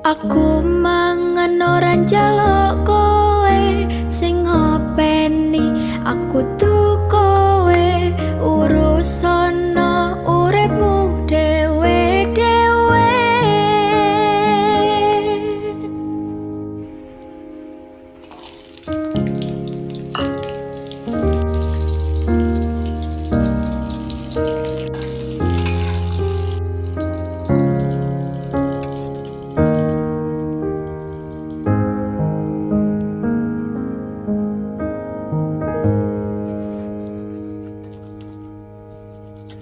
Aku mangan ora njaluk kowe sing ngopeni, aku tuh kowe urusono uripmu dhewe-dhewe.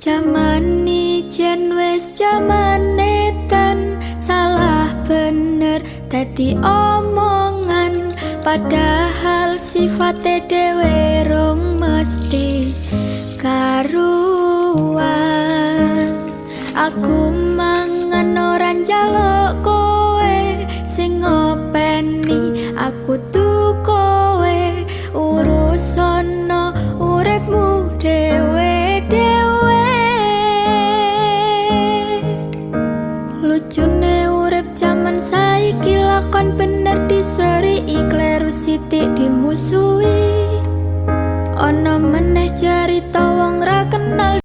Jaman ijen wis jaman edan, salah bener dadi omongan, padahal sifate dhewe rong mesti karuan. Aku mangan ora njaluk kowe sing ngopeni, aku tuh kowe urusono uripmu dhewe-dhewe. Lucune urip jaman saiki, lakon bener diseri, kleru sithik dimusuhi. Ana meneh cerita